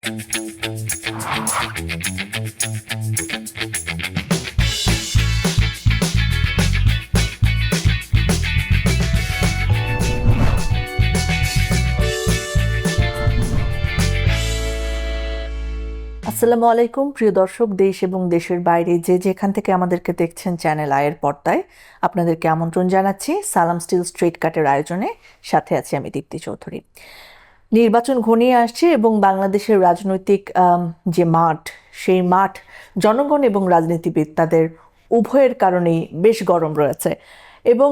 আসসালামু আলাইকুম প্রিয় দর্শক, দেশ এবং দেশের বাইরে যে যেখান থেকে আমাদেরকে দেখছেন চ্যানেল আয়ের পর্দায় আপনাদেরকে আমন্ত্রণ জানাচ্ছি সালাম স্টিল স্ট্রেট কাটের আয়োজনে। সাথে আছি আমি দীপ্তি চৌধুরী। নির্বাচন ঘনিয়ে আসছে এবং বাংলাদেশের রাজনৈতিক যে মাঠ, সেই মাঠ জনগণ এবং রাজনীতিবিদ তাদের উভয়ের কারণেই বেশ গরম রয়েছে এবং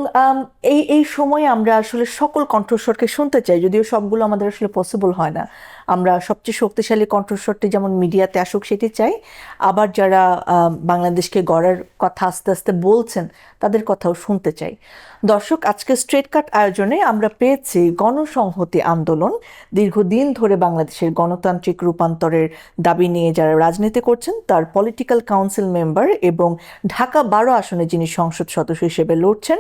এই সময়ে আমরা আসলে সকল কণ্ঠস্বরকে শুনতে চাই, যদিও সবগুলো আমাদের আসলে পসিবল হয় না। আমরা সবচেয়ে শক্তিশালী কণ্ঠস্বরটি যেমন মিডিয়াতে আসুক সেটি চাই, আবার যারা বাংলাদেশকে গড়ার কথা আস্তে আস্তে বলছেন তাদের কথাও শুনতে চাই। দর্শক, আজকে স্ট্রেট কাট আয়োজনে আমরা পেয়েছি গণসংহতি আন্দোলন, দীর্ঘদিন ধরে বাংলাদেশের গণতান্ত্রিক রূপান্তরের দাবি নিয়ে যারা রাজনীতি করছেন তার পলিটিক্যাল কাউন্সিল মেম্বার এবং ঢাকা 12 আসনে যিনি সংসদ সদস্য হিসেবে লড়ছেন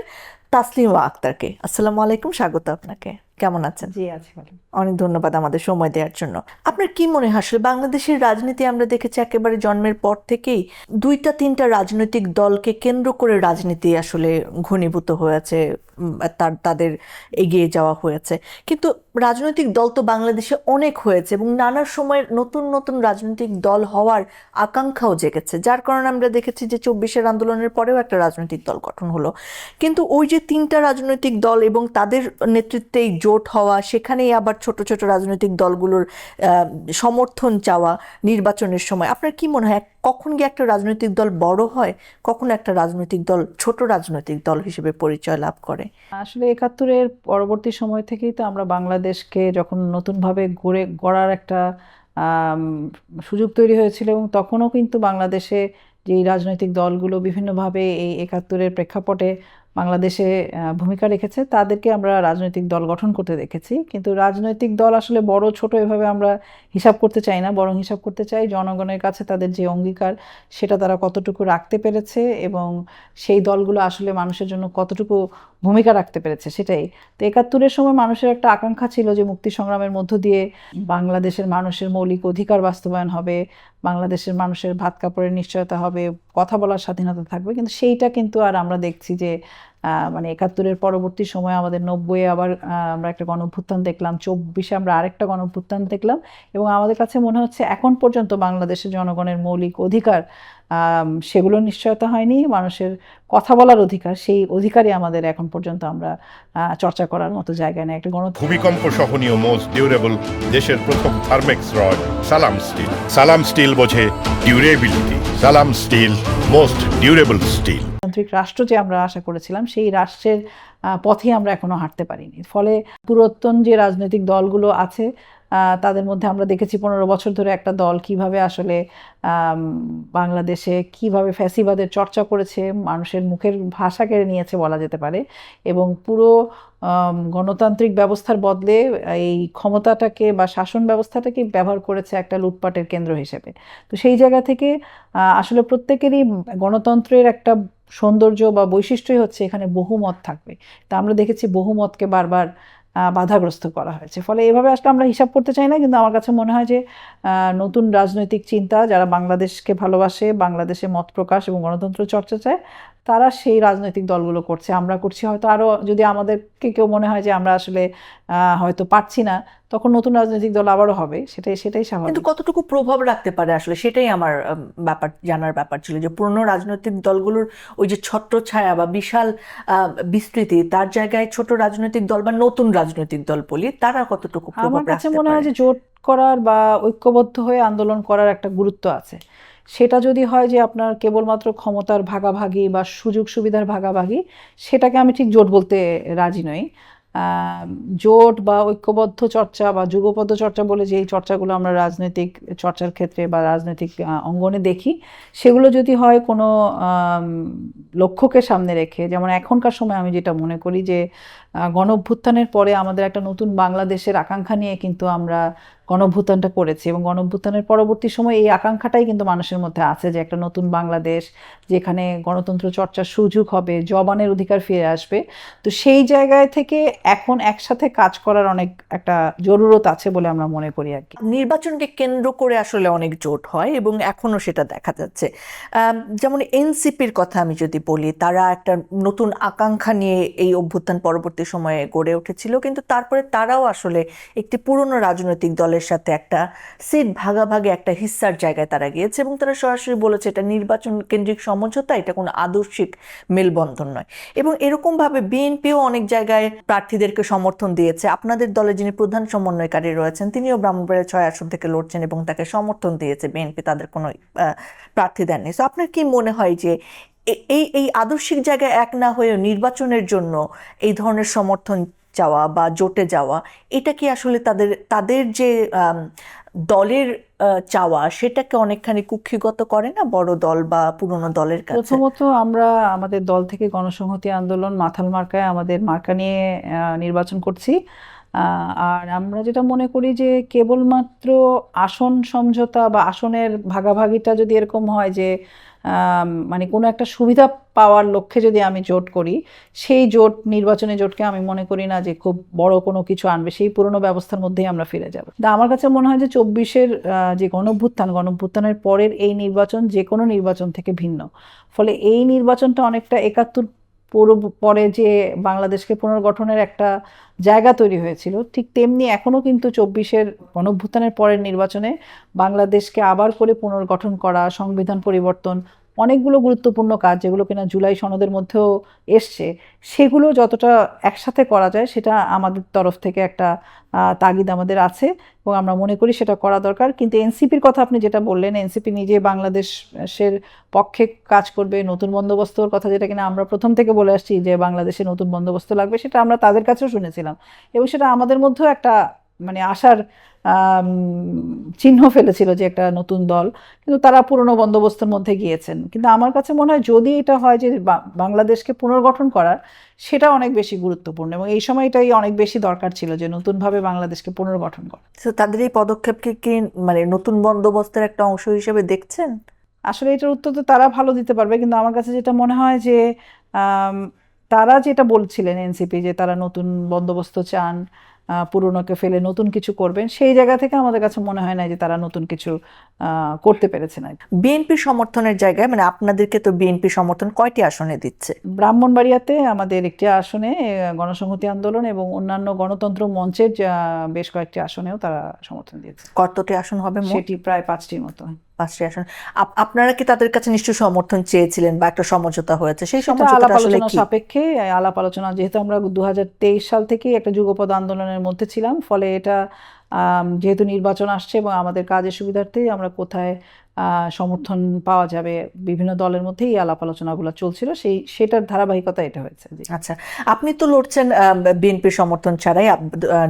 তাসলিমা আক্তারকে। আসসালামু আলাইকুম, স্বাগত আপনাকে। কেমন আছেন? জি আছি ভালো। অনেক ধন্যবাদ আমাদের সময় দেওয়ার জন্য। আপনার কি মনে হয় আসলে বাংলাদেশের রাজনীতি আমরা দেখেছি একেবারে জন্মের পর থেকেই দুইটা তিনটা রাজনৈতিক দলকে কেন্দ্র করে রাজনীতি আসলে ঘনীভূত হয়েছে, তাদের এগিয়ে যাওয়া হয়েছে। কিন্তু রাজনৈতিক দল তো বাংলাদেশে অনেক হয়েছে এবং নানা সময়ের নতুন নতুন রাজনৈতিক দল হওয়ার আকাঙ্ক্ষাও জেগেছে, যার কারণে আমরা দেখেছি যে 24-এর আন্দোলনের পরেও একটা রাজনৈতিক দল গঠন হলো। কিন্তু ওই যে তিনটা রাজনৈতিক দল এবং তাদের নেতৃত্বেই জোট হওয়া, সেখানেই আবার ছোট ছোট রাজনৈতিক দলগুলোর সমর্থন চাওয়া নির্বাচনের সময়, আপনার কি মনে হয় কখন গিয়ে একটা রাজনৈতিক দল বড় হয়, কখন একটা রাজনৈতিক দল ছোট রাজনৈতিক দল হিসেবে পরিচয় লাভ করে? আসলে 71-এর পরবর্তী সময় থেকেই তো আমরা বাংলাদেশকে যখন নতুনভাবে গড়ার একটা সুযোগ তৈরি হয়েছিল, এবং তখনও কিন্তু বাংলাদেশে যেই রাজনৈতিক দলগুলো বিভিন্নভাবে এই 71-এর প্রেক্ষাপটে বাংলাদেশে ভূমিকা রেখেছে তাদেরকে আমরা রাজনৈতিক দল গঠন করতে দেখেছি। কিন্তু রাজনৈতিক দল আসলে বড় ছোট এভাবে আমরা হিসাব করতে চাই না, বরং হিসাব করতে চাই জনগণের কাছে তাদের যে অঙ্গীকার সেটা তারা কতটুকু রাখতে পেরেছে এবং সেই দলগুলো আসলে মানুষের জন্য কতটুকু ভূমিকা রাখতে পেরেছে সেটাই। তো 71-এর সময় মানুষের একটা আকাঙ্ক্ষা ছিল যে মুক্তি সংগ্রামের মধ্য দিয়ে বাংলাদেশের মানুষের মৌলিক অধিকার বাস্তবায়ন হবে, বাংলাদেশের মানুষের ভাত কাপড়ের নিশ্চয়তা হবে, কথা বলার স্বাধীনতা থাকবে। কিন্তু সেইটা কিন্তু আর আমরা দেখছি যে মানে 71-এর পরবর্তী সময় আমাদের 90-এ আবার আমরা একটা গণঅভ্যুত্থান দেখলাম, 24-এ আমরা আরেকটা গণঅভ্যুত্থান দেখলাম, এবং আমাদের কাছে মনে হচ্ছে এখন পর্যন্ত বাংলাদেশের জনগণের মৌলিক অধিকার সেগুলো নিশ্চয়তা হয়নি। মানুষের কথা বলার অধিকার, সেই অধিকারই আমাদের এখন পর্যন্ত আমরা চর্চা করার মতো জায়গায় নেই। একটা ভূমিকম্প সহনীয় মোস্ট ডিউরেবল দেশের প্রথম থার্মেক্স রড সালাম স্টিল। সালাম স্টিল বোঝে ডিউরেবিলিটি। সালাম স্টিল মোস্ট ডিউরেবল স্টিল। গণতান্ত্রিক রাষ্ট্র যে আমরা আশা করেছিলাম সেই রাষ্ট্রের পথে আমরা এখনো হাঁটতে পারিনি। ফলে পুরাতন যে রাজনৈতিক দলগুলো আছে তাদের মধ্যে আমরা দেখেছি 15 বছর ধরে একটা দল কিভাবে আসলে বাংলাদেশে কিভাবে ফ্যাসিবাদের চর্চা করেছে, মানুষের মুখের ভাষা কেড়ে নিয়েছে বলা যেতে পারে, এবং পুরো গণতান্ত্রিক ব্যবস্থার বদলে এই ক্ষমতাটাকে বা শাসন ব্যবস্থাটাকে ব্যবহার করেছে একটা লুটপাটের কেন্দ্র হিসেবে। তো সেই জায়গা থেকে আসলে প্রত্যেকেরই গণতন্ত্রের একটা সৌন্দর্য বা বৈশিষ্ট্যই হচ্ছে এখানে বহুমত থাকবে। তা আমরা দেখেছি বহুমতকে বারবার বাধাগ্রস্ত করা হয়েছে। ফলে এভাবে আসলে আমরা হিসাব করতে চাই না, কিন্তু আমার কাছে মনে হয় যে নতুন রাজনৈতিক চিন্তা যারা বাংলাদেশকে ভালোবাসে, বাংলাদেশে মত প্রকাশ এবং গণতন্ত্র চর্চা চায়, তারা সেই রাজনৈতিক দলগুলো করছে, আমরা করছি। হয়তো আরও যদি আমাদেরকে কেউ মনে হয় যে আমরা আসলে হয়তো পারছি না, তখন নতুন রাজনৈতিক দল আবারও হবে, সেটাই স্বাভাবিক। কিন্তু কতটুকু প্রভাব রাখতে পারে আসলে সেটাই আমার জানার ব্যাপার ছিল, যে পুরনো রাজনৈতিক দলগুলোর ওই যে ছত্রছায়া বা বিশাল বিস্তৃতি, তার জায়গায় ছোট রাজনৈতিক দল বা নতুন রাজনৈতিক দল বলি, তারা কতটুকু প্রভাব রাখতে পারে? আমার কাছে মনে হয় যে জোট করার বা ঐক্যবদ্ধ হয়ে আন্দোলন করার একটা গুরুত্ব আছে। সেটা যদি হয় যে আপনার কেবলমাত্র ক্ষমতার ভাগাভাগি বা সুযোগ সুবিধার ভাগাভাগি, সেটাকে আমি ঠিক জোট বলতে রাজি নই। জোট বা ঐক্যবদ্ধ চর্চা বা যুগপদ্ধ চর্চা বলে যেই চর্চাগুলো আমরা রাজনৈতিক চর্চার ক্ষেত্রে বা রাজনৈতিক অঙ্গনে দেখি, সেগুলো যদি হয় কোনো লক্ষ্যকে সামনে রেখে, যেমন এখনকার সময় আমি যেটা মনে করি যে গণঅভ্যুত্থানের পরে আমাদের একটা নতুন বাংলাদেশের আকাঙ্ক্ষা নিয়ে কিন্তু আমরা গণঅভ্যুত্থানটা করেছি, এবং গণঅভ্যুত্থানের পরবর্তী সময় এই আকাঙ্ক্ষাটাই কিন্তু মানুষের মধ্যে আছে যে একটা নতুন বাংলাদেশ, যেখানে গণতন্ত্র চর্চার সুযোগ হবে, জবানের অধিকার ফিরে আসবে। তো সেই জায়গায় থেকে এখন একসাথে কাজ করার অনেক একটা জরুরত আছে বলে আমরা মনে করি আর কি। নির্বাচনকে কেন্দ্র করে আসলে অনেক জোট হয় এবং এখনো সেটা দেখা যাচ্ছে। যেমন এনসিপির কথা আমি যদি বলি, তারা একটা নতুন আকাঙ্ক্ষা নিয়ে এই অভ্যুত্থান পরবর্তী সময়ে গড়ে উঠেছিল, কিন্তু তারপরে তারাও আসলে একটি পুরনো রাজনৈতিক দলের সাথে একটা সিট ভাগাভাগি, একটা হিস্সার জায়গায় তারা গিয়েছে এবং তারা সরাসরি বলেছে এটা নির্বাচন কেন্দ্রিক সমঝোতা, এটা কোনো আদর্শিক মেলবন্ধন নয়। এবং এরকমভাবে বিএনপিও অনেক জায়গায় প্রার্থীদেরকে সমর্থন দিয়েছে। আপনাদের দলে যিনি প্রধান সমন্বয়কারী রয়েছেন তিনিও ব্রাহ্মণবাড়িয়া 6 আসন থেকে লড়ছেন এবং তাকে সমর্থন দিয়েছে বিএনপি, তাদের কোনো প্রার্থী দেননি। তো আপনার কি মনে হয় যে এই এই আদর্শিক জায়গায় এক না হয়েও নির্বাচনের জন্য এই ধরনের সমর্থন চাওয়া বা জোটে যাওয়া, এটা কি আসলে তাদের তাদের যে দলের চাওয়া সেটাকে অনেকখানি কুক্ষিগত করে না বড় দল বা পুরনো দলের কাছে? প্রথমত আমরা আমাদের দল থেকে গণসংহতি আন্দোলন মাথাল মার্কায় আমাদের মার্কা নিয়ে নির্বাচন করছি। আর আমরা যেটা মনে করি যে কেবলমাত্র আসন সমঝোতা বা আসনের ভাগাভাগিটা যদি এরকম হয় যে মানে কোনো একটা সুবিধা পাওয়ার লক্ষ্যে যদি আমি জোট করি, সেই জোট নির্বাচনী জোটকে আমি মনে করি না যে খুব বড় কোনো কিছু আনবে, সেই পুরনো ব্যবস্থার মধ্যেই আমরা ফিরে যাব। আমার কাছে মনে হয় যে 24-এর যে গণঅভ্যুত্থানের পরের এই নির্বাচন যে কোনো নির্বাচন থেকে ভিন্ন। ফলে এই নির্বাচনটা অনেকটা 71 পরে যে বাংলাদেশকে পুনর্গঠনের একটা জায়গা তৈরি হয়েছিল, ঠিক তেমনি এখনো কিন্তু 24-এর গণঅভ্যুত্থানের পরের নির্বাচনে বাংলাদেশকে আবার করে পুনর্গঠন করা, সংবিধান পরিবর্তন, অনেকগুলো গুরুত্বপূর্ণ কাজ যেগুলো কিনা জুলাই সনদের মধ্যেও এসছে, সেগুলো যতটা একসাথে করা যায় সেটা আমাদের তরফ থেকে একটা তাগিদ আমাদের আছে এবং আমরা মনে করি সেটা করা দরকার। কিন্তু এনসিপির কথা আপনি যেটা বললেন, এনসিপি নিজে বাংলাদেশের পক্ষে কাজ করবে, নতুন বন্দোবস্তর কথা যেটা কিনা আমরা প্রথম থেকে বলে আসছি যে বাংলাদেশে নতুন বন্দোবস্ত লাগবে, সেটা আমরা তাদের কাছেও শুনেছিলাম এবং সেটা আমাদের মধ্যেও একটা মানে আশার চিহ্ন ফেলেছিল যে একটা নতুন দল, কিন্তু তারা পুরনো বন্দোবস্তের মধ্যে গিয়েছেন। কিন্তু আমার কাছে মনে হয় যদি এটা হয় যে বাংলাদেশকে পুনর্গঠন করার, সেটা অনেক বেশি গুরুত্বপূর্ণ এবং এই সময়টাই অনেক বেশি দরকার ছিল যে নতুনভাবে বাংলাদেশকে পুনর্গঠন করা। তো তাদের এই পদক্ষেপকে কি মানে নতুন বন্দোবস্তের একটা অংশ হিসেবে দেখছেন? আসলে এটার উত্তর তো তারা ভালো দিতে পারবে, কিন্তু আমার কাছে যেটা মনে হয় যে তারা যেটা বলছিলেন এনসিপি যে তারা নতুন বন্দোবস্ত চান, পুরনোকে ফেলে নতুন কিছু করবেন, সেই জায়গা থেকে আমাদের কাছে মনে হয় না যে তারা নতুন কিছু করতে পেরেছে না। বিএনপি সমর্থনের জায়গায় মানে আপনাদেরকে তো বিএনপি সমর্থন কয়টি আসনে দিচ্ছে? ব্রাহ্মণবাড়িয়াতে আমাদের একটি আসনে গণসংহতি আন্দোলন এবং অন্যান্য গণতন্ত্র মঞ্চের বেশ কয়েকটি আসনেও তারা সমর্থন দিয়েছে। কতটি আসন হবে মোট? সেটি প্রায় 5টির মতো। 5টি আসন। আপনারা কি তাদের কাছে নিশ্চয়ই সমর্থন চেয়েছিলেন বা একটা সমঝোতা হয়েছে? সেই সেটা সমঝোতা আলাপ আসলে আলোচনা কি? সাপেক্ষে আলাপ আলোচনা, যেহেতু আমরা 2023 সাল থেকেই একটা যুগপৎ আন্দোলনের মধ্যে ছিলাম, ফলে এটা যেহেতু নির্বাচন আসছে এবং আমাদের কাজের সুবিধার্থেই আমরা কোথায় সমর্থন পাওয়া যাবে বিভিন্ন দলের মধ্যেই আলাপ আলোচনাগুলো চলছিল, সেটার ধারাবাহিকতা এটা হয়েছে। আচ্ছা, আপনি তো লড়ছেন বিএনপির সমর্থন ছাড়াই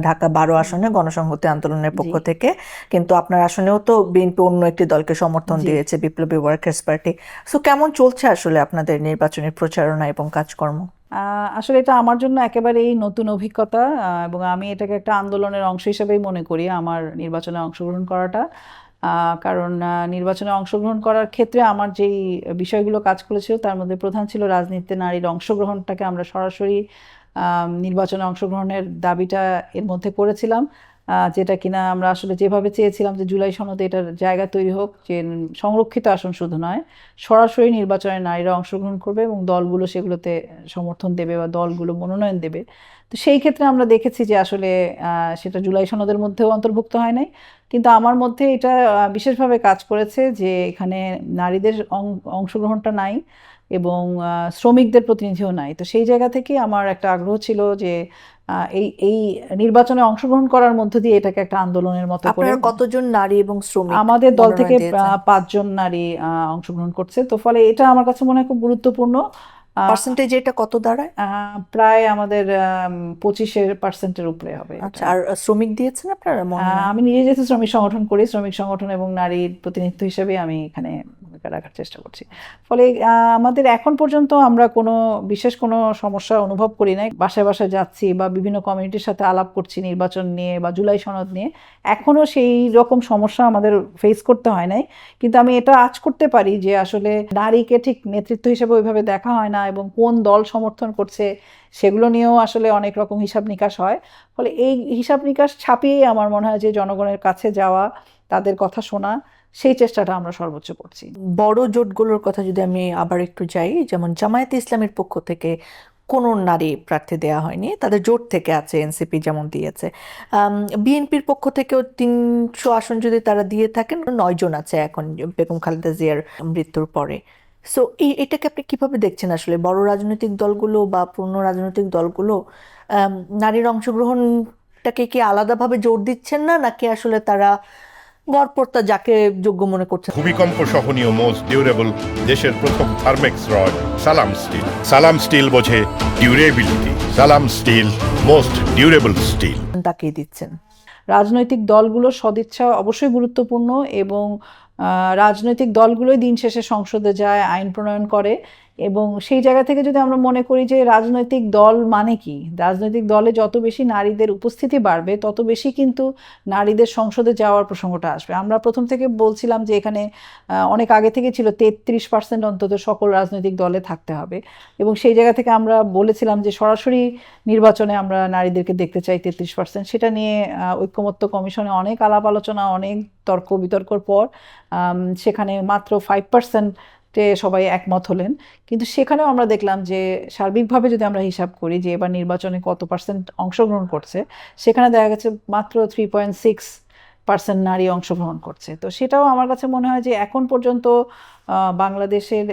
ঢাকা 12 আসনে গণসংহতি আন্দোলনের পক্ষ থেকে, কিন্তু আপনার আসনেও তো বিএনপি অন্য একটি দলকে সমর্থন দিয়েছে, বিপ্লবী ওয়ার্কার্স পার্টি। সো কেমন চলছে আসলে আপনাদের নির্বাচনী প্রচারণা এবং কাজকর্ম? আসলে এটা আমার জন্য একেবারেই নতুন অভিজ্ঞতা এবং আমি এটাকে একটা আন্দোলনের অংশ হিসেবেই মনে করি আমার নির্বাচনে অংশগ্রহণ করাটা। কারণ নির্বাচনে অংশগ্রহণ করার ক্ষেত্রে আমার যেই বিষয়গুলো কাজ করেছিল তার মধ্যে প্রধান ছিল রাজনীতিতে নারীর অংশগ্রহণটাকে আমরা সরাসরি নির্বাচনে অংশগ্রহণের দাবিটা এর মধ্যে করেছিলাম, যেটা কিনা আমরা আসলে যেভাবে চেয়েছিলাম যে জুলাই সনদে এটার জায়গা তৈরি হোক, যে সংরক্ষিত আসন শুধু নয়, সরাসরি নির্বাচনে নারীরা অংশগ্রহণ করবে এবং দলগুলো সেগুলোতে সমর্থন দেবে বা দলগুলো মনোনয়ন দেবে। তো সেই ক্ষেত্রে আমরা দেখেছি যে আসলে সেটা জুলাই সনদের মধ্যেও অন্তর্ভুক্ত হয় নাই, কিন্তু আমার মধ্যে এটা বিশেষভাবে কাজ করেছে যে এখানে নারীদের অংশগ্রহণটা নাই এবং শ্রমিকদের প্রতিনিধিও নাই। তো সেই জায়গা থেকে আমার একটা আগ্রহ ছিল যে এই নির্বাচনে অংশগ্রহণ করার মধ্য দিয়ে এটাকে একটা আন্দোলনের মতো করে। আপনারা কতজন নারী এবং শ্রমিক? আমাদের দল থেকে 5 জন নারী অংশগ্রহণ করছে, তো ফলে এটা আমার কাছে মনে হয় খুব গুরুত্বপূর্ণ। পার্সেন্টেজ এটা কত দাঁড়ায়? প্রায় আমাদের 25% উপরে হবে। আচ্ছা, আর শ্রমিক দিয়েছেন আপনারা? আমি নিজে যেহেতু শ্রমিক সংগঠন করি, শ্রমিক সংগঠন এবং নারীর প্রতিনিধিত্ব হিসেবে আমি এখানে ভূমিকা রাখার চেষ্টা করছি। ফলে আমাদের এখন পর্যন্ত আমরা বিশেষ কোনো সমস্যা অনুভব করি নাই। বাসায় বাসায় যাচ্ছি বা বিভিন্ন কমিউনিটির সাথে আলাপ করছি নির্বাচন নিয়ে বা জুলাই সনদ নিয়ে, এখনও সেই রকম সমস্যা আমাদের ফেস করতে হয় নাই। কিন্তু আমি এটা আঁচ করতে পারি যে আসলে নারীকে ঠিক নেতৃত্ব হিসেবে ওইভাবে দেখা হয় না, এবং কোন দল সমর্থন করছে সেগুলো নিয়েও আসলে অনেক রকম হিসাব নিকাশ হয়। ফলে এই হিসাব নিকাশ ছাপিয়েই আমার মনে হয় যে জনগণের কাছে যাওয়া, তাদের কথা শোনা, সেই চেষ্টাটা আমরা সর্বোচ্চ করছি। বড় জোটগুলোর কথা যদি আমি আবার একটু যাই, যেমন জামায়াতে ইসলামের পক্ষ থেকে কোনো নারী প্রার্থী দেওয়া হয়নি, তাদের জোট থেকে আছে, এনসিপি যেমন দিয়েছে। বিএনপির পক্ষ থেকেও 300 আসন যদি তারা দিয়ে থাকেন, 9 জন আছে এখন বেগম খালেদা জিয়ার মৃত্যুর পরে। সো এটাকে আপনি কিভাবে দেখছেন? আসলে বড় রাজনৈতিক দলগুলো বা পূর্ণ রাজনৈতিক দলগুলো নারীর অংশগ্রহণটাকে কি আলাদাভাবে জোর দিচ্ছেন না, নাকি আসলে তারা গড়পড়তা যাকে যোগ্য মনে করছেন? ভূমিকম্প সহনীয় মোস্ট ডিউরেবল দেশের প্রথম থার্মেক্স রড সালাম স্টিল। সালাম স্টিল বোঝে ডিউরেবিলিটি। সালাম স্টিল মোস্ট ডিউরেবল স্টিল। তাকেই দিচ্ছেন। রাজনৈতিক দলগুলোর সদিচ্ছা অবশ্যই গুরুত্বপূর্ণ, এবং রাজনৈতিক দলগুলোই দিন শেষে সংসদে যায়, আইন প্রণয়ন করে। এবং সেই জায়গা থেকে যদি আমরা মনে করি যে রাজনৈতিক দল মানে কি, রাজনৈতিক দলে যত বেশি নারীদের উপস্থিতি বাড়বে তত বেশি কিন্তু নারীদের সংসদে যাওয়ার প্রসঙ্গটা আসবে। আমরা প্রথম থেকে বলছিলাম যে এখানে অনেক আগে থেকে ছিল 33% অন্তত সকল রাজনৈতিক দলে থাকতে হবে, এবং সেই জায়গা থেকে আমরা বলেছিলাম যে সরাসরি নির্বাচনে আমরা নারীদেরকে দেখতে চাই 33%। সেটা নিয়ে ঐক্যমত্য কমিশনে অনেক আলাপ আলোচনা, অনেক তর্ক বিতর্কর পর সেখানে মাত্র 5% সবাই একমত হলেন। কিন্তু সেখানেও আমরা দেখলাম যে সার্বিকভাবে যদি আমরা হিসাব করি যে এবার নির্বাচনে কত পার্সেন্ট অংশগ্রহণ করছে, সেখানে দেখা গেছে মাত্র 3.6% নারী অংশগ্রহণ করছে। তো সেটাও আমার কাছে মনে হয় যে এখন পর্যন্ত বাংলাদেশের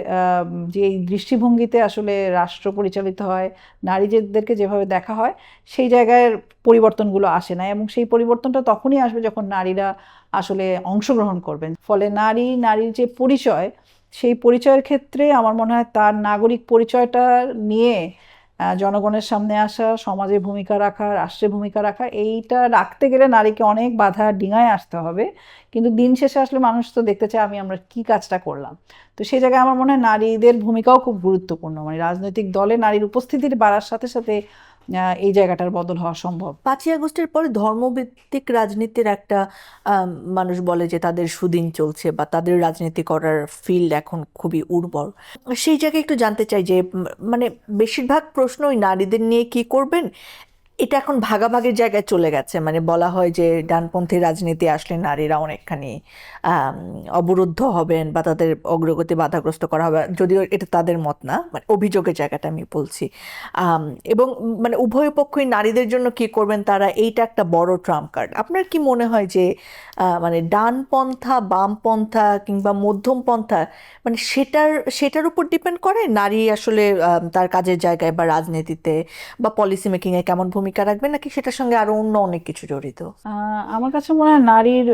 যে দৃষ্টিভঙ্গিতে আসলে রাষ্ট্র পরিচালিত হয়, নারীদেরকে যেভাবে দেখা হয়, সেই জায়গায় পরিবর্তনগুলো আসে না, এবং সেই পরিবর্তনটা তখনই আসবে যখন নারীরা আসলে অংশগ্রহণ করবেন। ফলে নারীর যে পরিচয়, সেই পরিচয়ের ক্ষেত্রে আমার মনে হয় তার নাগরিক পরিচয়টা নিয়ে জনগণের সামনে আসা, সমাজে ভূমিকা রাখা, রাষ্ট্রে ভূমিকা রাখা, এইটা রাখতে গেলে নারীকে অনেক বাধা ডিঙায় আসতে হবে। কিন্তু দিন শেষে আসলে মানুষ তো দেখতে চায় আমরা কি কাজটা করলাম। তো সেই জায়গায় আমার মনে হয় নারীদের ভূমিকাও খুব গুরুত্বপূর্ণ। মানে রাজনৈতিক দলে নারীর উপস্থিতির বাড়ার সাথে সাথে এই জায়গাটার বদল হওয়া সম্ভব। 5ই আগস্টের পরে ধর্মভিত্তিক রাজনীতির একটা মানুষ বলে যে তাদের সুদিন চলছে বা তাদের রাজনীতি করার ফিল্ড এখন খুবই উর্বর। সেই জায়গায় একটু জানতে চাই যে মানে বেশিরভাগ প্রশ্নই নারীদের নিয়ে কি করবেন, এটা এখন ভাগাভাগির জায়গায় চলে গেছে। মানে বলা হয় যে ডানপন্থী রাজনীতি আসলে নারীরা অনেকখানি অবরুদ্ধ হবেন বা তাদের অগ্রগতি বাধাগ্রস্ত করা হবে, যদিও এটা তাদের মত না, মানে অভিযোগের জায়গাটা আমি বলছি। এবং মানে উভয় পক্ষই নারীদের জন্য কি করবেন তারা, এইটা একটা বড় ট্রাম্প কার্ড। আপনার কি মনে হয় যে মানে ডানপন্থা, বামপন্থা কিংবা মধ্যমপন্থা, মানে সেটার উপর ডিপেন্ড করে নারী আসলে তার কাজের জায়গায় বা রাজনীতিতে বা পলিসি মেকিংয়ে কেমন ভূমিকা রাখবে, নাকি সেটার সঙ্গে আরো অন্য অনেক কিছু জড়িত? আমার কাছে মনে হয় নারীর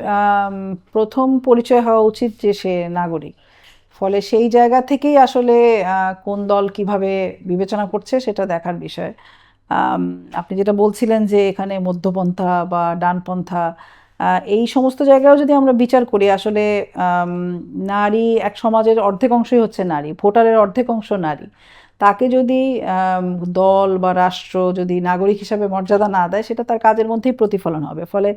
প্রথম পরিচয় হওয়া উচিত যে সে নাগরিক। ফলে সেই জায়গা থেকেই আসলে কোন দল কিভাবে বিবেচনা করছে সেটা দেখার বিষয়। আপনি যেটা বলছিলেন যে এখানে মধ্যপন্থা বা ডানপন্থা, এই সমস্ত জায়গায়ও যদি আমরা বিচার করি, আসলে নারী এক সমাজের অর্ধেক অংশই হচ্ছে নারী, ভোটারের অর্ধেক অংশ নারী। তাকে যদি দল বা রাষ্ট্র যদি নাগরিক হিসাবে মর্যাদা না দেয়, সেটা তার কাজের মধ্যেই প্রতিফলন হবে। ফলে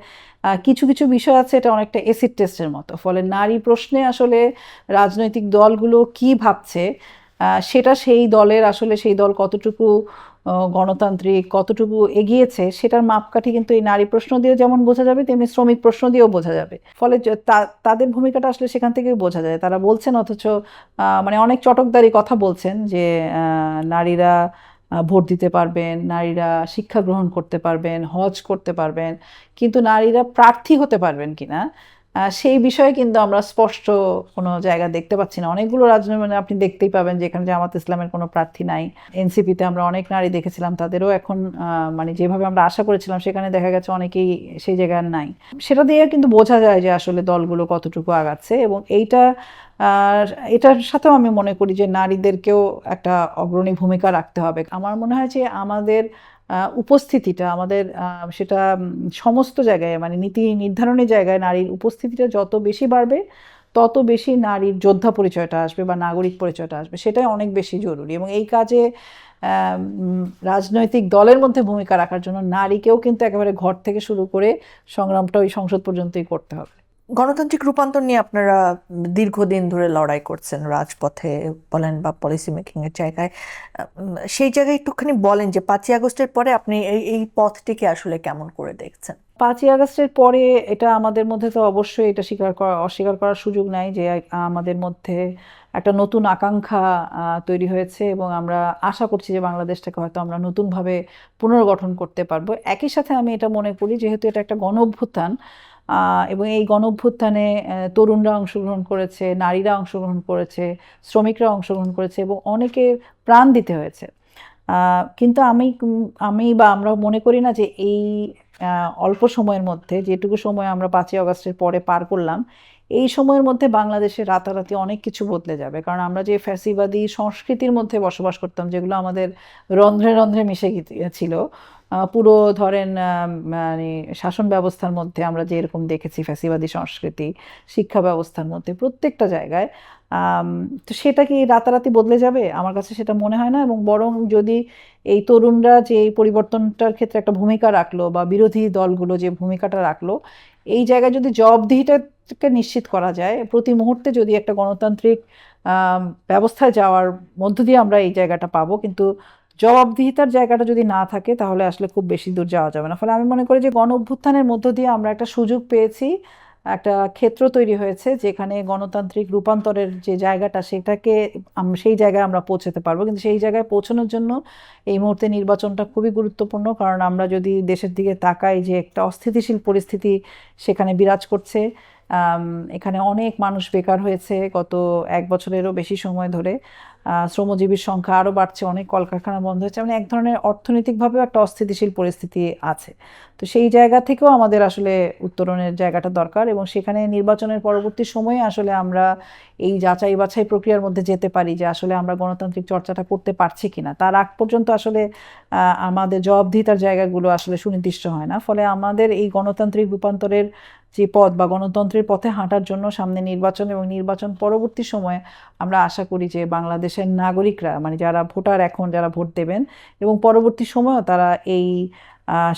কিছু কিছু বিষয় আছে, এটা অনেকটা অ্যাসিড টেস্টের মতো। ফলে নারী প্রশ্নে আসলে রাজনৈতিক দলগুলো কি ভাবছে, সেটা সেই দলের আসলে সেই দল কতটুকু গণতান্ত্রিক, কতটুকু এগিয়েছে, সেটার মাপকাঠি কিন্তু এই নারী প্রশ্ন দিয়ে যেমন বোঝা যাবে, তেমনি শ্রমিক প্রশ্ন দিয়েও বোঝা যাবে। ফলে তাদের ভূমিকাটা আসলে সেখান থেকে বোঝা যায়। তারা বলছেন অথচ মানে অনেক চটকদারি কথা বলছেন যে নারীরা ভোট দিতে পারবেন, নারীরা শিক্ষা গ্রহণ করতে পারবেন, হজ করতে পারবেন, কিন্তু নারীরা প্রার্থী হতে পারবেন কিনা সেই বিষয়ে কিন্তু আমরা স্পষ্ট কোনো জায়গা দেখতে পাচ্ছি না। অনেকগুলো রাজনৈতিক, মানে আপনি দেখতেই পাবেন যে এখানে জামাত ইসলামের কোনো প্রার্থী নাই। এনসিপিতে আমরা অনেক নারী দেখেছিলাম, তাদেরও এখন মানে যেভাবে আমরা আশা করেছিলাম সেখানে দেখা গেছে অনেকেই সেই জায়গায় নাই। সেটা দিয়ে কিন্তু বোঝা যায় যে আসলে দলগুলো কতটুকু আগাচ্ছে, এবং এটার সাথেও আমি মনে করি যে নারীদেরকেও একটা অগ্রণী ভূমিকা রাখতে হবে। আমার মনে হয় যে আমাদের উপস্থিতিটা, আমাদের সেটা সমস্ত জায়গায়, মানে নীতি নির্ধারণের জায়গায় নারীর উপস্থিতিটা যত বেশি বাড়বে, তত বেশি নারীর যোদ্ধা পরিচয়টা আসবে বা নাগরিক পরিচয়টা আসবে, সেটাই অনেক বেশি জরুরি। এবং এই কাজে রাজনৈতিক দলের মধ্যে ভূমিকা রাখার জন্য নারীকেও কিন্তু একেবারে ঘর থেকে শুরু করে সংগ্রামটা ওই সংসদ পর্যন্তই করতে হবে। গণতান্ত্রিক রূপান্তর নিয়ে আপনারা দীর্ঘদিন ধরে লড়াই করছেন, রাজপথে বলেন বা পলিসি মেকিং এর জায়গায়। সেই জায়গায় একটুখানি বলেন যে 5ই আগস্টের পরে আপনি এই পথটিকে আসলে কেমন করে দেখছেন? 5ই আগস্টের পরে এটা আমাদের মধ্যে তো অবশ্যই এটা অস্বীকার করার সুযোগ নাই যে আমাদের মধ্যে একটা নতুন আকাঙ্ক্ষা তৈরি হয়েছে, এবং আমরা আশা করছি যে বাংলাদেশটাকে হয়তো আমরা নতুনভাবে পুনর্গঠন করতে পারবো। একই সাথে আমি এটা মনে করি, যেহেতু এটা একটা গণ অভ্যুত্থান, এবং এই গণ অভ্যুত্থানে তরুণরা অংশগ্রহণ করেছে, নারীরা অংশগ্রহণ করেছে, শ্রমিকরা অংশগ্রহণ করেছে, এবং অনেকে প্রাণ দিতে হয়েছে। কিন্তু আমি বা আমরা মনে করি না যে এই অল্প সময়ের মধ্যে, যেটুকু সময় আমরা 5ই আগস্টের পরে পার করলাম, এই সময়ের মধ্যে বাংলাদেশে রাতারাতি অনেক কিছু বদলে যাবে। কারণ আমরা যে ফ্যাসিবাদী সংস্কৃতির মধ্যে বসবাস করতাম, যেগুলো আমাদের রন্ধ্রে রন্ধ্রে মিশে ছিল, পুরো ধরেন মানে শাসন ব্যবস্থার মধ্যে আমরা যে এরকম দেখেছি ফ্যাসিবাদী সংস্কৃতি, শিক্ষা ব্যবস্থার মধ্যে প্রত্যেকটা জায়গায়, তো সেটা কি রাতারাতি বদলে যাবে? আমার কাছে সেটা মনে হয় না। এবং বরং যদি এই তরুণরা যে এই পরিবর্তনটার ক্ষেত্রে একটা ভূমিকা রাখলো, বা বিরোধী দলগুলো যে ভূমিকাটা রাখলো, এই জায়গায় যদি জবাবদিহিতাকে নিশ্চিত করা যায়, প্রতি মুহূর্তে যদি একটা গণতান্ত্রিক ব্যবস্থায় যাওয়ার মধ্য দিয়ে আমরা এই জায়গাটা পাবো, কিন্তু জবাবদিহিতার জায়গাটা যদি না থাকে তাহলে আসলে খুব বেশি দূর যাওয়া যাবে না। ফলে আমি মনে করি যে গণ অভ্যুত্থানের মধ্য দিয়ে আমরা একটা সুযোগ পেয়েছি, একটা ক্ষেত্র তৈরি হয়েছে যেখানে গণতান্ত্রিক রূপান্তরের যে জায়গাটা, সেটাকে সেই জায়গায় আমরা পৌঁছাতে পারবো। কিন্তু সেই জায়গায় পৌঁছানোর জন্য এই মুহূর্তে নির্বাচনটা খুবই গুরুত্বপূর্ণ। কারণ আমরা যদি দেশের দিকে তাকাই, যে একটা অস্থিতিশীল পরিস্থিতি সেখানে বিরাজ করছে। এখানে অনেক মানুষ বেকার হয়েছে গত 1 বছরেরও বেশি সময় ধরে। শ্রমজীবীর সংখ্যা আরও বাড়ছে, অনেক কলকারখানা বন্ধ হচ্ছে, মানে এক ধরনের অর্থনৈতিকভাবেও একটা অস্থিতিশীল পরিস্থিতি আছে। তো সেই জায়গা থেকেও আমাদের আসলে উত্তরণের জায়গাটা দরকার, এবং সেখানে নির্বাচনের পরবর্তী সময়ে আসলে আমরা এই যাচাই বাছাই প্রক্রিয়ার মধ্যে যেতে পারি যে আসলে আমরা গণতান্ত্রিক চর্চাটা করতে পারছি কিনা। তার আগ পর্যন্ত আসলে আমাদের জবাবদিহিতার জায়গাগুলো আসলে সুনির্দিষ্ট হয় না। ফলে আমাদের এই গণতান্ত্রিক রূপান্তরের যে পথ বা গণতন্ত্রের পথে হাঁটার জন্য সামনে নির্বাচন, এবং নির্বাচন পরবর্তী সময়ে আমরা আশা করি যে বাংলাদেশের নাগরিকরা, মানে যারা ভোটার, এখন যারা ভোট দেবেন, এবং পরবর্তী সময়েও তারা এই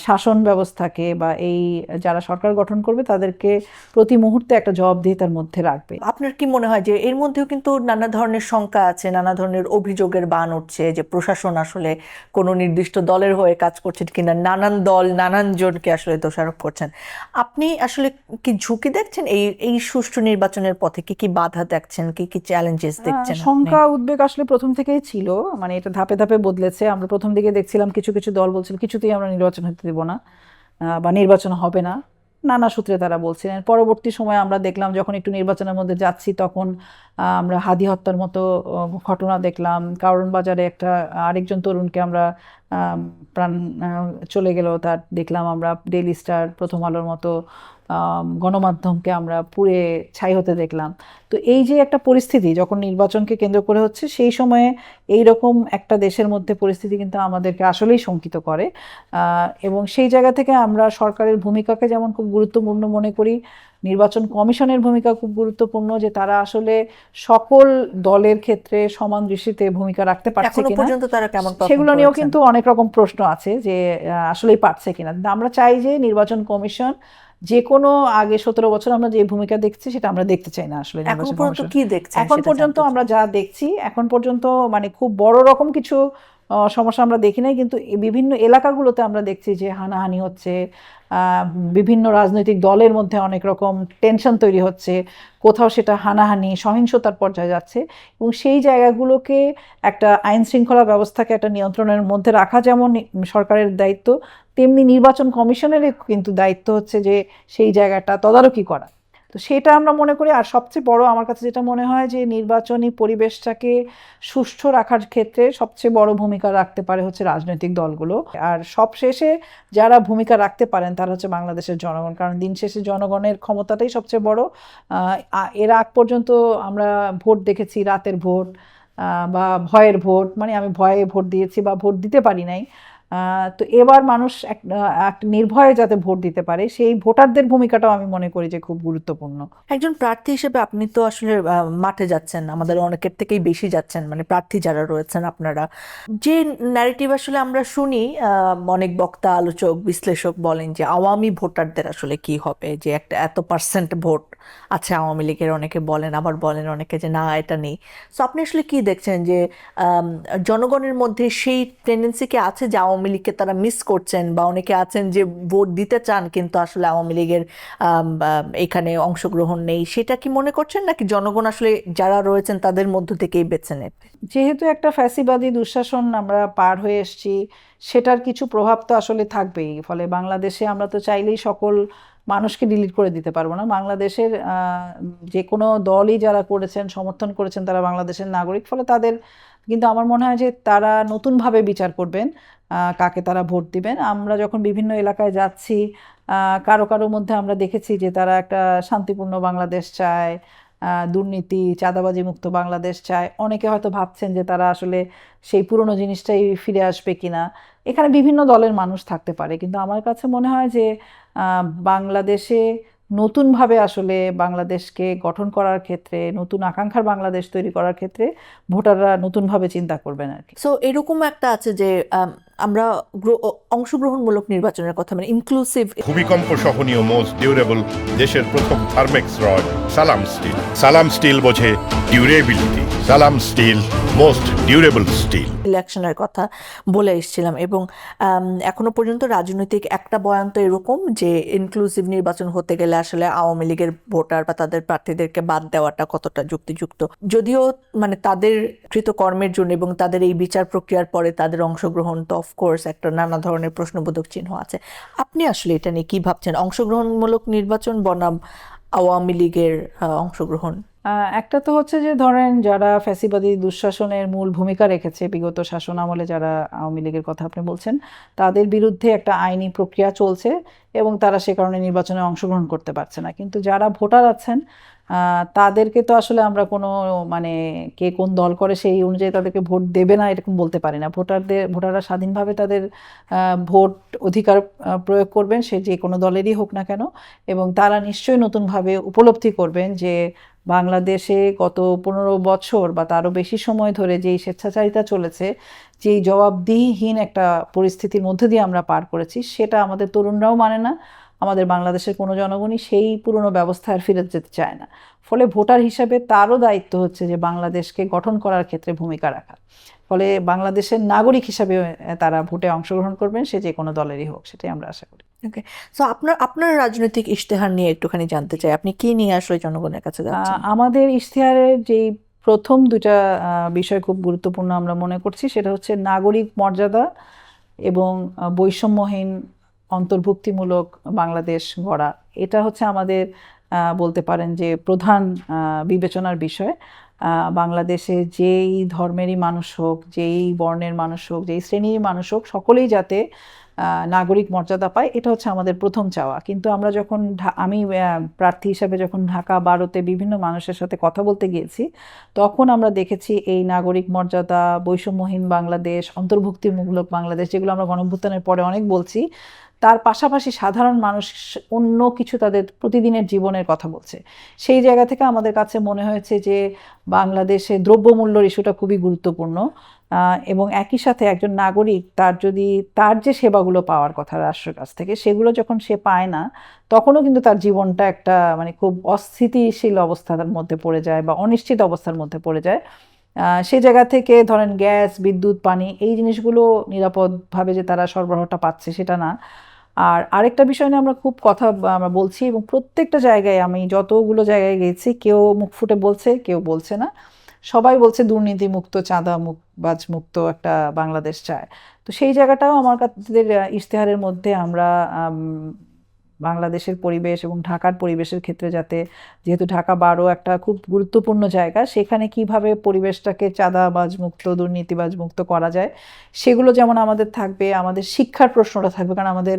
শাসন ব্যবস্থাকে বা এই যারা সরকার গঠন করবে তাদেরকে প্রতি মুহূর্তে একটা জবাবদিহিতার মধ্যে রাখবে। আপনার কি মনে হয় যে এর মধ্যেও কিন্তু নানা ধরনের শঙ্কা আছে, নানা ধরনের অভিযোগের বাণ উঠছে যে প্রশাসন আসলে কোনো নির্দিষ্ট দলের হয়ে কাজ করছে কিনা, নানান দল নানান জনকে আসলে দোষারোপ করছেন। আপনি আসলে কি ঝুঁকি দেখছেন এই সুষ্ঠু নির্বাচনের পথে? কি বাধা দেখছেন, কি চ্যালেঞ্জেস দেখছেন? শঙ্কা উদ্বেগ আসলে প্রথম থেকেই ছিল, মানে এটা ধাপে ধাপে বদলেছে। আমরা প্রথম দিকে দেখছিলাম কিছু কিছু দল বলছিল কিছুতেই আমরা নির্বাচন হতে দেব না, বা নির্বাচন হবে না, নানা সূত্রে তারা বলছিলেন। পরবর্তী সময়ে আমরা দেখলাম যখন একটু নির্বাচনের মধ্যে যাচ্ছি, তখন আমরা হাদি হত্যার মতো ঘটনা দেখলাম। কারণ বাজারে একটা আরেকজন তরুণকে আমরা প্রাণ চলে গেল, তার দেখলাম আমরা। ডেইলি স্টার, প্রথম আলোর মতো গণমাধ্যমকে আমরা পুড়ে ছাই হতে দেখলাম। তো এই যে একটা পরিস্থিতি যখন নির্বাচনকে কেন্দ্র করে হচ্ছে, সেই সময়ে এই রকম একটা দেশের মধ্যে পরিস্থিতি কিন্তু আমাদেরকে আসলেই শঙ্কিত করে। এবং সেই জায়গা থেকে আমরা সরকারের ভূমিকাকে যেমন খুব গুরুত্বপূর্ণ মনে করি, নির্বাচন কমিশনের ভূমিকা খুব গুরুত্বপূর্ণ, যে তারা আসলে সকল দলের ক্ষেত্রে সমান দৃষ্টিতে ভূমিকা রাখতে পারছে কিনা, সেগুলো নিয়েও কিন্তু অনেক রকম প্রশ্ন আছে যে আসলেই পারছে কিনা। আমরা চাই যে নির্বাচন কমিশন যে কোনো আগে 17 বছর আমরা যে ভূমিকা দেখছি সেটা আমরা দেখতে চাই না। আসলে এখন পর্যন্ত আমরা যা দেখছি, এখন পর্যন্ত মানে খুব বড় রকম কিছু সমস্যা আমরা দেখি নাই, কিন্তু বিভিন্ন এলাকাগুলোতে আমরা দেখছি যে হানাহানি হচ্ছে, বিভিন্ন রাজনৈতিক দলের মধ্যে অনেক রকম টেনশন তৈরি হচ্ছে, কোথাও সেটা হানাহানি সহিংসতার পর্যায়ে যাচ্ছে। এবং সেই জায়গাগুলোকে একটা আইন শৃঙ্খলা ব্যবস্থাকে একটা নিয়ন্ত্রণের মধ্যে রাখা যেমন সরকারের দায়িত্ব, তেমনি নির্বাচন কমিশনের কিন্তু দায়িত্ব হচ্ছে যে সেই জায়গাটা তদারকি করা। তো সেটা আমরা মনে করি। আর সবচেয়ে বড় আমার কাছে যেটা মনে হয় যে নির্বাচনী পরিবেশটাকে সুষ্ঠু রাখার ক্ষেত্রে সবচেয়ে বড় ভূমিকা রাখতে পারে হচ্ছে রাজনৈতিক দলগুলো। আর সবশেষে যারা ভূমিকা রাখতে পারেন তারা হচ্ছে বাংলাদেশের জনগণ, কারণ দিন শেষে জনগণের ক্ষমতাটাই সবচেয়ে বড়। এর আগ পর্যন্ত আমরা ভোট দেখেছি, রাতের ভোট বা ভয়ের ভোট, মানে আমি ভয়ে ভোট দিয়েছি বা ভোট দিতে পারি নাই। তো এবার মানুষ একটা নির্ভয়ে যাতে ভোট দিতে পারে সেই ভোটারদের ভূমিকাটাও আমি মনে করি যে খুব গুরুত্বপূর্ণ। একজন প্রার্থী হিসেবে আপনি তো আসলে মাঠে যাচ্ছেন, আমাদের অনেকের থেকেই বেশি যাচ্ছেন, মানে প্রার্থী যারা রয়েছেন আপনারা, যে ন্যারেটিভ আসলে আমরা শুনি, অনেক বক্তা, আলোচক, বিশ্লেষক বলেন যে আওয়ামী ভোটারদের আসলে কি হবে, যে একটা এত পার্সেন্ট ভোট আছে আওয়ামী লীগের, অনেকে বলেন, আবার বলেন অনেকে যে না এটা নেই। সো আপনি আসলে কি দেখছেন যে জনগণের মধ্যে সেই টেন্ডেন্সি কি আছে যে আওয়ামী লীগকে তারা মিস করছেন, বা অনেকে আছেন যে ভোট দিতে চান কিন্তু আসলে আওয়ামী লীগের এখানে অংশগ্রহণ নেই, সেটা কি মনে করছেন, নাকি জনগণ আসলে যারা রয়েছেন তাদের মধ্য থেকেই বেছে নেবে? যেহেতু একটা ফ্যাসিবাদী দুঃশাসন আমরা পার হয়ে এসেছি, সেটার কিছু প্রভাব তো আসলে থাকবেই। ফলে বাংলাদেশে আমরা তো চাইলেই সকল মানুষকে ডিলিট করে দিতে পারবো না। বাংলাদেশের যে কোনো দলই যারা করেছেন, সমর্থন করেছেন, তারা বাংলাদেশের নাগরিক। ফলে তাদের কিন্তু আমার মনে হয় যে তারা নতুনভাবে বিচার করবেন কাকে তারা ভোট দিবেন। আমরা যখন বিভিন্ন এলাকায় যাচ্ছি, কারো কারোর মধ্যে আমরা দেখেছি যে তারা একটা শান্তিপূর্ণ বাংলাদেশ চায়, দুর্নীতি, চাঁদাবাজি মুক্ত বাংলাদেশ চায়। অনেকে হয়তো ভাবছেন যে তারা আসলে সেই পুরনো জিনিসটাই ফিরে আসবে কিনা। এখানে বিভিন্ন দলের মানুষ থাকতে পারে, কিন্তু আমার কাছে মনে হয় যে বাংলাদেশে নতুনভাবে আসলে বাংলাদেশকে গঠন করার ক্ষেত্রে, নতুন আকাঙ্ক্ষার বাংলাদেশ তৈরি করার ক্ষেত্রে ভোটাররা নতুনভাবে চিন্তা করবেন আর কি। সো এরকম একটা আছে যে আমরা অংশগ্রহণমূলক নির্বাচনের কথা, মানে ইনক্লুসিভ। ভূমিকম্প সহনীয় মোস্ট ডিউরেবল দেশের প্রথম থার্মেক্স রড সালাম স্টিল। সালাম স্টিল বোঝে ডিউরেবিলিটি। সালাম স্টিল মোস্ট ডিউরেবল স্টিল। ইলেকশনের কথা বলে এসেছিলাম, এবং এখনো পর্যন্ত রাজনৈতিক একটা বয়ান তো এরকম যে ইনক্লুসিভ নির্বাচন হতে গেলে আসলে আওয়ামী লীগের ভোটার বা তাদের প্রার্থীদেরকে বাদ দেওয়াটা কতটা যুক্তিযুক্ত, যদিও মানে তাদের কৃতকর্মের জন্য এবং তাদের এই বিচার প্রক্রিয়ার পরে তাদের অংশগ্রহণ তো অফকোর্স একটা নানা ধরনের প্রশ্নবোধক চিহ্ন আছে। আপনি আসলে এটা নিয়ে কি ভাবছেন, অংশগ্রহণমূলক নির্বাচন বনাম আওয়ামী লীগের অংশগ্রহণ? একটা তো হচ্ছে যে ধরেন যারা ফ্যাসিবাদী দুঃশাসনের মূল ভূমিকা রেখেছে বিগত শাসন আমলে, যারা আওয়ামী লীগের কথা আপনি বলছেন, তাদের বিরুদ্ধে একটা আইনি প্রক্রিয়া চলছে এবং তারা সে কারণে নির্বাচনে অংশগ্রহণ করতে পারছে না। কিন্তু যারা ভোটার আছেন তাদেরকে তো আসলে আমরা কোনো মানে কে কোন দল করে সেই অনুযায়ী তাদেরকে ভোট দেবে না এরকম বলতে পারি না। ভোটাররা স্বাধীনভাবে তাদের ভোট অধিকার প্রয়োগ করবেন, সে যে কোনো দলেরই হোক না কেন, এবং তারা নিশ্চয়ই নতুনভাবে উপলব্ধি করবেন যে বাংলাদেশে গত 15 বছর বা তারও বেশি সময় ধরে যেই স্বেচ্ছাচারিতা চলেছে, যেই জবাবদিহিহীন একটা পরিস্থিতির মধ্যে দিয়ে আমরা পার করেছি, সেটা আমাদের তরুণরাও মানে না, আমাদের বাংলাদেশের কোনো জনগণই সেই পুরনো ব্যবস্থায় আর ফিরে যেতে চায় না। ফলে ভোটার হিসাবে তারও দায়িত্ব হচ্ছে যে বাংলাদেশকে গঠন করার ক্ষেত্রে ভূমিকা রাখা। ফলে বাংলাদেশের নাগরিক হিসাবে তারা ভোটে অংশগ্রহণ করবেন, সে যে কোনো দলেরই হোক, সেটাই আমরা আশা করি। ওকে, সো আপনার রাজনৈতিক ইশতেহার নিয়ে একটুখানি জানতে চাই, আপনি কি নিয়ে আসলে জনগণের কাছে যাচ্ছেন? আমাদের ইশতেহারের যেই প্রথম দুটা বিষয় খুব গুরুত্বপূর্ণ আমরা মনে করছি, সেটা হচ্ছে নাগরিক মর্যাদা এবং বৈষম্যহীন অন্তর্ভুক্তিমূলক বাংলাদেশ গড়া। এটা হচ্ছে আমাদের বলতে পারেন যে প্রধান বিবেচনার বিষয়। বাংলাদেশে যেই ধর্মেরই মানুষ হোক, যেই বর্ণের মানুষ হোক, যেই শ্রেণীর মানুষ হোক, সকলেই যাতে নাগরিক মর্যাদা পায়, এটা হচ্ছে আমাদের প্রথম চাওয়া। কিন্তু আমরা যখন আমি প্রার্থী হিসাবে যখন ঢাকা 12-তে বিভিন্ন মানুষের সাথে কথা বলতে গিয়েছি, তখন আমরা দেখেছি এই নাগরিক মর্যাদা, বৈষম্যহীন বাংলাদেশ, অন্তর্ভুক্তিমূলক বাংলাদেশ, যেগুলো আমরা গণঅভ্যুত্থানের পরে অনেক বলছি, তার পাশাপাশি সাধারণ মানুষ অন্য কিছু তাদের প্রতিদিনের জীবনের কথা বলছে। সেই জায়গা থেকে আমাদের কাছে মনে হয়েছে যে বাংলাদেশে দ্রব্যমূল্যর ইস্যুটা খুবই গুরুত্বপূর্ণ, এবং একই সাথে একজন নাগরিক তার যে সেবাগুলো পাওয়ার কথা রাষ্ট্রের কাছ থেকে, সেগুলো যখন সে পায় না, তখনও কিন্তু তার জীবনটা একটা মানে খুব অস্থিতিশীল অবস্থার মধ্যে পড়ে যায় বা অনিশ্চিত অবস্থার মধ্যে পড়ে যায়। সেই জায়গা থেকে ধরেন গ্যাস, বিদ্যুৎ, পানি, এই জিনিসগুলো নিরাপদভাবে যে তারা সরবরাহটা পাচ্ছে সেটা না। আর আরেকটা বিষয় নিয়ে আমরা খুব কথা আমরা বলছি, এবং প্রত্যেকটা জায়গায় আমি যতগুলো জায়গায় গেছি, কেউ মুখ ফুটে বলছে, কেউ বলছে না, সবাই বলছে দুর্নীতি মুক্ত, চাঁদাবাজ মুক্ত একটা বাংলাদেশ চায়। তো সেই জায়গাটাও আমার কাছে ইশতেহারের মধ্যে আমরা বাংলাদেশের পরিবেশ এবং ঢাকার পরিবেশের ক্ষেত্রে যাতে, যেহেতু ঢাকা 12 একটা খুব গুরুত্বপূর্ণ জায়গা, সেখানে কিভাবে পরিবেশটাকে চাঁদাবাজ মুক্ত, দুর্নীতিবাজ মুক্ত করা যায়, সেগুলো যেমন আমাদের থাকবে। আমাদের শিক্ষার প্রশ্নটা থাকবে, কারণ আমাদের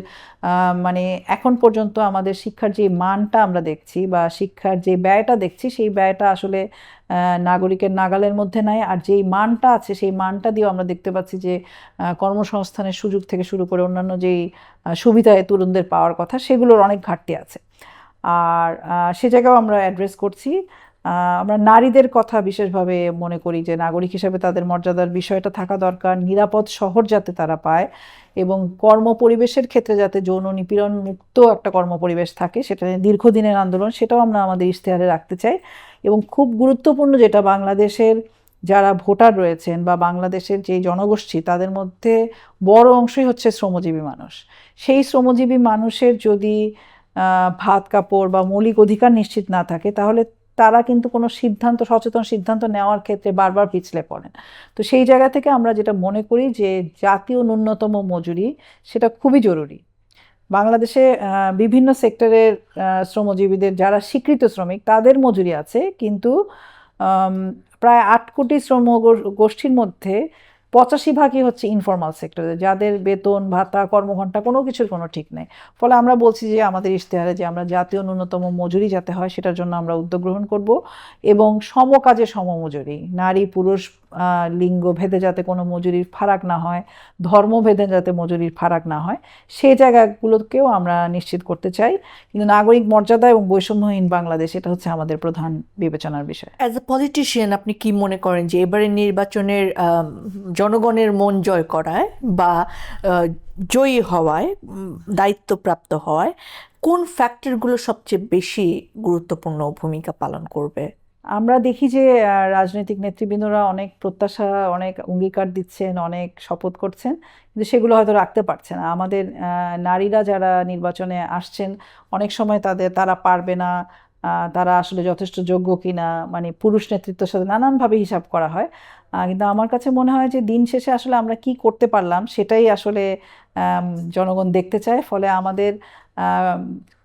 মানে এখন পর্যন্ত আমাদের শিক্ষার যে মানটা আমরা দেখছি বা শিক্ষার যে ব্যয়টা দেখছি, সেই ব্যয়টা আসলে নাগরিকের নাগালের মধ্যে নাই, আর যেই মানটা আছে সেই মানটা দিয়েও আমরা দেখতে পাচ্ছি যে কর্মসংস্থানের সুযোগ থেকে শুরু করে অন্যান্য যেই সুবিধায় তরুণদের পাওয়ার কথা সেগুলোর অনেক ঘাটতি আছে। আর সে জায়গাও আমরা অ্যাড্রেস করছি। আমরা নারীদের কথা বিশেষভাবে মনে করি যে নাগরিক হিসেবে তাদের মর্যাদার বিষয়টা থাকা দরকার, নিরাপদ শহর যাতে তারা পায় এবং কর্মপরিবেশের ক্ষেত্রে যাতে যৌন নিপীড়ন মুক্ত একটা কর্মপরিবেশ থাকে, সেটা দীর্ঘদিনের আন্দোলন, সেটাও আমরা আমাদের ইশতেহারে রাখতে চাই। এবং খুব গুরুত্বপূর্ণ যেটা, বাংলাদেশের যারা ভোটার রয়েছেন বা বাংলাদেশের যে জনগোষ্ঠী তাদের মধ্যে বড় অংশই হচ্ছে শ্রমজীবী মানুষ। সেই শ্রমজীবী মানুষের যদি ভাত কাপড় বা মৌলিক অধিকার নিশ্চিত না থাকে তাহলে তারা কিন্তু কোনো সচেতন সিদ্ধান্ত নেওয়ার ক্ষেত্রে বারবার পিছলে পড়েন। তো সেই জায়গা থেকে আমরা যেটা মনে করি যে জাতীয় ন্যূনতম মজুরি সেটা খুবই জরুরি। বাংলাদেশে বিভিন্ন সেক্টরের শ্রমজীবীদের যারা স্বীকৃত শ্রমিক তাদের মজুরি আছে, কিন্তু প্রায় 8 কোটি শ্রম গোষ্ঠীর মধ্যে 85% হচ্ছে ইনফর্মাল সেক্টরে, যাদের বেতন ভাতা কর্মঘণ্টা কোনো কিছুর কোনো ঠিক নেই। ফলে আমরা বলছি যে আমাদের ইশতেহারে যে আমরা জাতীয় ন্যূনতম মজুরি যাতে হয় সেটার জন্য আমরা উদ্যোগ গ্রহণ করব, এবং সমকাজে সমমজুরি, নারী পুরুষ লিঙ্গ ভেদে যাতে কোনো মজুরির ফারাক না হয়, ধর্ম ভেদে যাতে মজুরির ফারাক না হয়, সেই জায়গাগুলোকেও আমরা নিশ্চিত করতে চাই। কিন্তু নাগরিক মর্যাদা এবং বৈষম্যহীন বাংলাদেশ, এটা হচ্ছে আমাদের প্রধান বিবেচনার বিষয়। অ্যাজ এ পলিটিশিয়ান আপনি কি মনে করেন যে এবারের নির্বাচনের জনগণের মন জয় করায় বা জয়ী হওয়ায়, দায়িত্বপ্রাপ্ত হওয়ায় কোন ফ্যাক্টরগুলো সবচেয়ে বেশি গুরুত্বপূর্ণ ভূমিকা পালন করবে? আমরা দেখি যে রাজনৈতিক নেতৃবৃন্দরা অনেক প্রত্যাশা, অনেক অঙ্গীকার দিচ্ছেন, অনেক শপথ করছেন, কিন্তু সেগুলো হয়তো রাখতে পারছে না। আমাদের নারীরা যারা নির্বাচনে আসছেন অনেক সময় তারা পারবে না, তারা আসলে যথেষ্ট যোগ্য কিনা, মানে পুরুষ নেতৃত্বের সাথে নানানভাবে হিসাব করা হয়। কিন্তু আমার কাছে মনে হয় যে দিন শেষে আসলে আমরা কি করতে পারলাম সেটাই আসলে জনগণ দেখতে চায়। ফলে আমাদের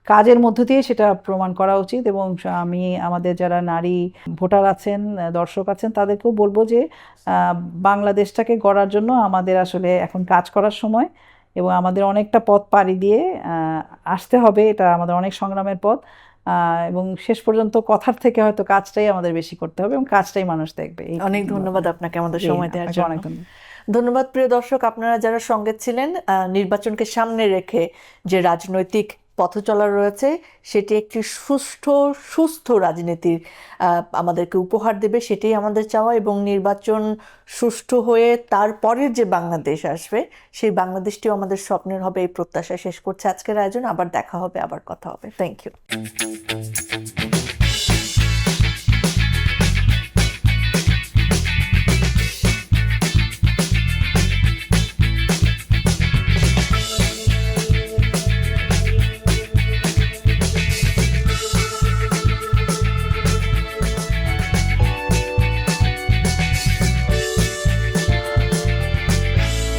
কাজের মধ্য দিয়ে সেটা প্রমাণ করা উচিত। এবং আমি আমাদের যারা নারী ভোটার আছেন, দর্শক আছেন, তাদেরকেও বলবো যে বাংলাদেশটাকে গড়ার জন্য আমাদের আসলে এখন কাজ করার সময়, এবং আমাদের অনেকটা পথ পাড়ি দিয়ে আসতে হবে। এটা আমাদের অনেক সংগ্রামের পথ, এবং শেষ পর্যন্ত কথার থেকে হয়তো কাজটাই আমাদের বেশি করতে হবে, এবং কাজটাই মানুষ দেখবে। অনেক ধন্যবাদ আপনাকে আমাদের সময় দেওয়ার জন্য। অনেক ধন্যবাদ। ধন্যবাদ প্রিয় দর্শক, আপনারা যারা সঙ্গে ছিলেন। নির্বাচনকে সামনে রেখে যে রাজনৈতিক পথ চলা রয়েছে সেটি একটি সুস্থ রাজনীতির আমাদেরকে উপহার দেবে, সেটাই আমাদের চাওয়া। এবং নির্বাচন সুষ্ঠু হয়ে তারপরের যে বাংলাদেশ আসবে সেই বাংলাদেশটিও আমাদের স্বপ্নের হবে, এই প্রত্যাশা শেষ করছে আজকের আয়োজন। আবার দেখা হবে, আবার কথা হবে। Thank you.